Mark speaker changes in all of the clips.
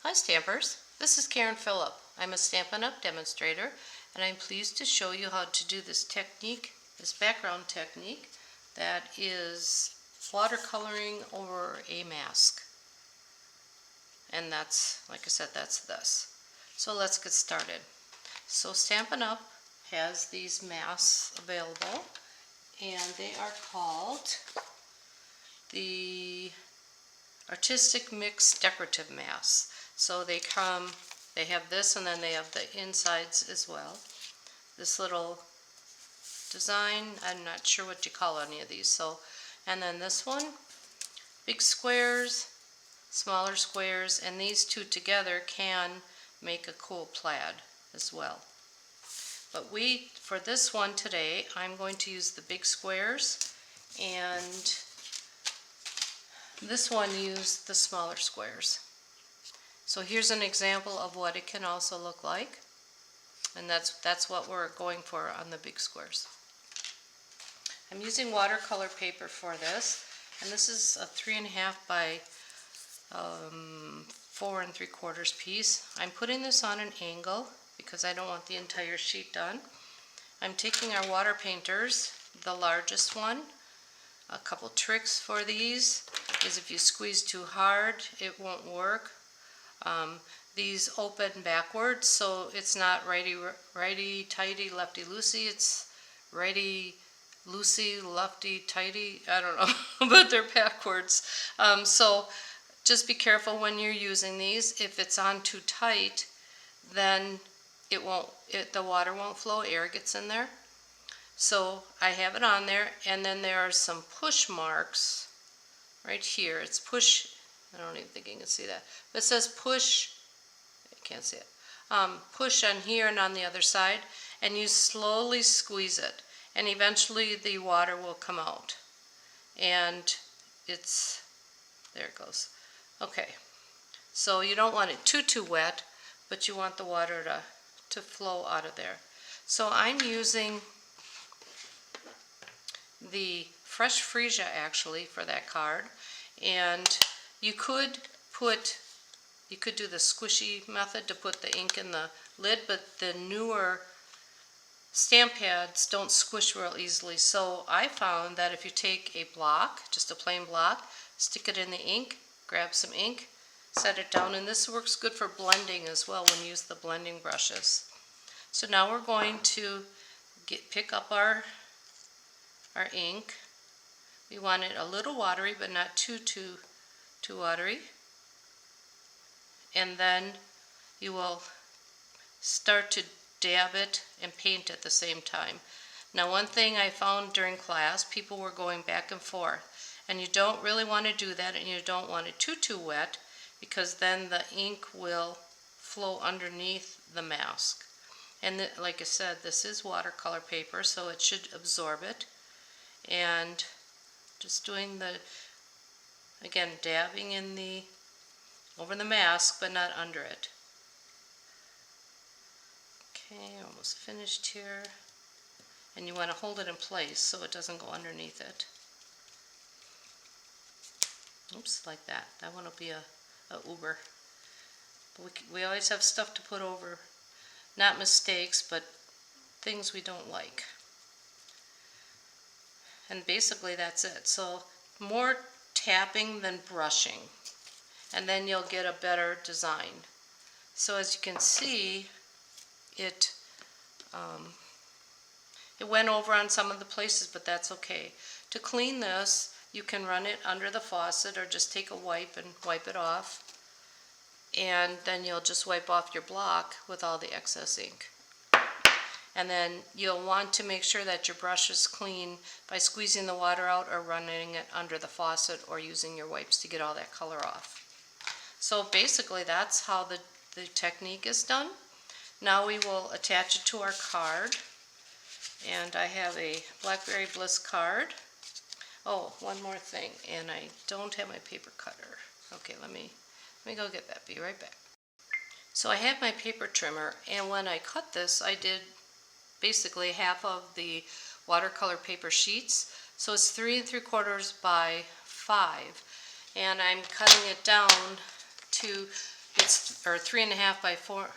Speaker 1: Hi Stampers, this is Karen Phillip. I'm a Stampin Up Demonstrator and I'm pleased to show you how to do this technique, this background technique that is watercoloring over a mask. And that's, like I said, that's this. So let's get started. So Stampin Up has these masks available and they are called the Artistic Mix Decorative Masks. So they have this and then they have the insides as well. This little design, I'm not sure what you call any of these. So, and then this one, big squares, smaller squares, and these two together can make a cool plaid as well. But for this one today, I'm going to use the big squares, and this one used the smaller squares. So here's an example of what it can also look like, and that's what we're going for on the big squares. I'm using watercolor paper for this, and this is a 3.5 by 4 3/4 piece. I'm putting this on an angle because I don't want the entire sheet done. I'm taking our water painters, the largest one. A couple tricks for these is if you squeeze too hard, it won't work. These open backwards, so it's not righty tighty, lefty loosey. It's righty loosey, lefty tighty. I don't know, but they're backwards. So just be careful when you're using these. If it's on too tight, then the water won't flow. Air gets in there. So I have it on there, and then there are some push marks right here. It's push. I don't even think you can see that. But it says push. I can't see it. Push on here and on the other side, and you slowly squeeze it, and eventually the water will come out. And there it goes. Okay. So you don't want it too wet, but you want the water to flow out of there. So I'm using the Fresh Freesia actually for that card, and you could do the squishy method to put the ink in the lid, but the newer stamp pads don't squish real easily. So I found that if you take a block, just a plain block, stick it in the ink, grab some ink, set it down, and this works good for blending as well when you use the blending brushes. So now we're going to pick up our ink. We want it a little watery, but not too watery. And then you will start to dab it and paint at the same time. Now, one thing I found during class, people were going back and forth, and you don't really want to do that, and you don't want it too wet, because then the ink will flow underneath the mask. And like I said, this is watercolor paper, so it should absorb it. And just doing again, dabbing over the mask, but not under it. Okay, almost finished here. And you want to hold it in place so it doesn't go underneath it. Oops, like that. That one will be a Uber. But we always have stuff to put over. Not mistakes, but things we don't like. And basically that's it. So more tapping than brushing, and then you'll get a better design. So as you can see, it went over on some of the places, but that's okay. To clean this, you can run it under the faucet or just take a wipe and wipe it off, and then you'll just wipe off your block with all the excess ink. And then you'll want to make sure that your brush is clean by squeezing the water out or running it under the faucet or using your wipes to get all that color off. So basically that's how the technique is done. Now we will attach it to our card. And I have a Blackberry Bliss card. Oh, one more thing, and I don't have my paper cutter. Okay, let me go get that. Be right back. So I have my paper trimmer, and when I cut this, I did basically half of the watercolor paper sheets. So it's 3 3/4 by 5, and I'm cutting it down to it's, or 3.5 by 4,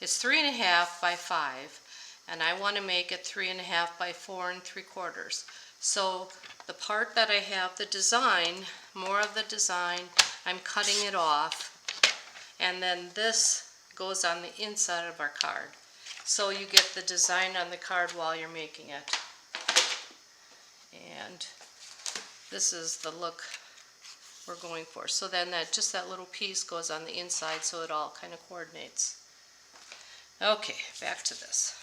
Speaker 1: it's 3.5 by 5, and I want to make it 3.5 by 4 3/4. So the part that I have the design, more of the design, I'm cutting it off, and then this goes on the inside of our card. So you get the design on the card while you're making it. And this is the look we're going for. So then just that little piece goes on the inside, so it all kind of coordinates. Okay, back to this.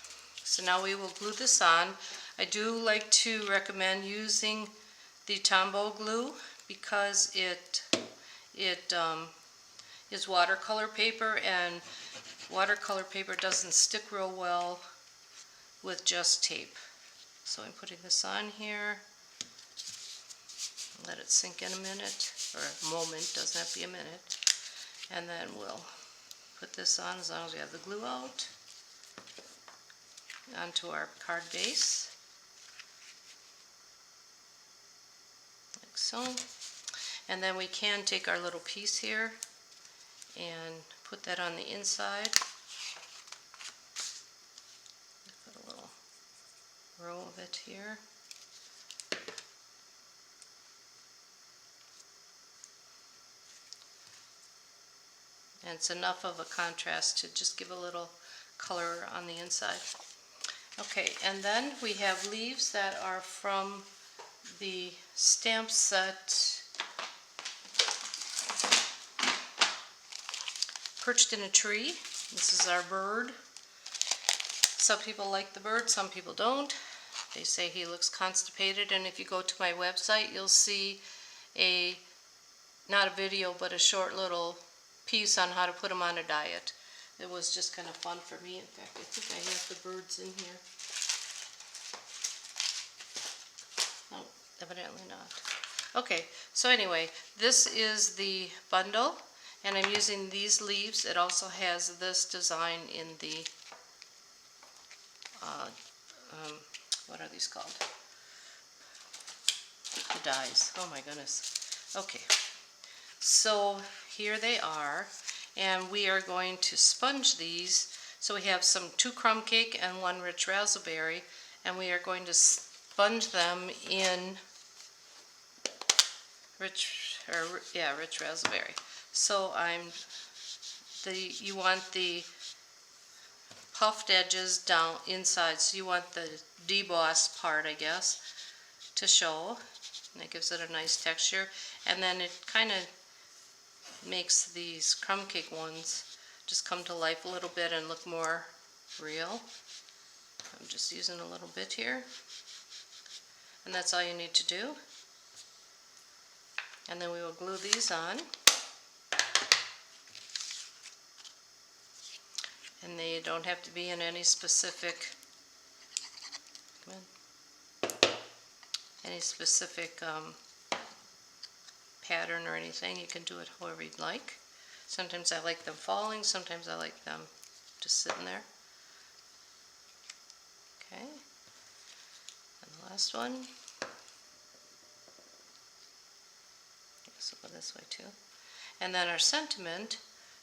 Speaker 1: So now we will glue this on. I do like to recommend using the Tombow glue because it is watercolor paper, and watercolor paper doesn't stick real well with just tape. So I'm putting this on here. Let it sink in a minute, or a moment, doesn't have to be a minute. And then we'll put this on as long as we have the glue out onto our card base, like so. And then we can take our little piece here and put that on the inside. Put a little row of it here. And it's enough of a contrast to just give a little color on the inside. Okay, and then we have leaves that are from the stamp set Perched in a Tree. This is our bird. Some people like the bird, some people don't. They say he looks constipated, and if you go to my website, you'll see not a video, but a short little piece on how to put them on a diet. It was just kind of fun for me. In fact, I think I have the birds in here. No, evidently not. Okay, so anyway, this is the bundle, and I'm using these leaves. It also has this design in the, what are these called? The dies. Oh my goodness. Okay. So here they are, and we are going to sponge these. So we have 2 crumb cake and 1 rich raspberry, and we are going to sponge them in rich raspberry. So you want the puffed edges down inside, so you want the debossed part, I guess, to show, and it gives it a nice texture. And then it kind of makes these crumb cake ones just come to life a little bit and look more real. I'm just using a little bit here, and that's all you need to do. And then we will glue these on, and they don't have to be in any specific pattern or anything. You can do it however you'd like. Sometimes I like them falling, sometimes I like them just sitting there. Okay, and the last one. So go this way too. And then our sentiment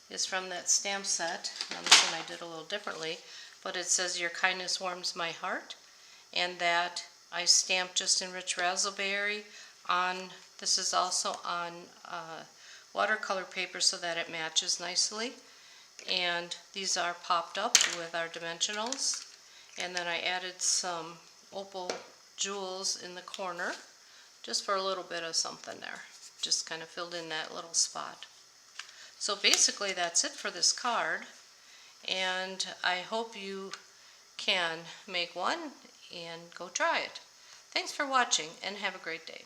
Speaker 1: is from that stamp set. Now this one I did a little differently, but it says, "Your kindness warms my heart," and that I stamped just in rich raspberry on. This is also on watercolor paper so that it matches nicely. And these are popped up with our dimensionals. And then I added some opal jewels in the corner, just for a little bit of something there. Just kind of filled in that little spot. So basically that's it for this card, and I hope you can make one and go try it. Thanks for watching, and have a great day.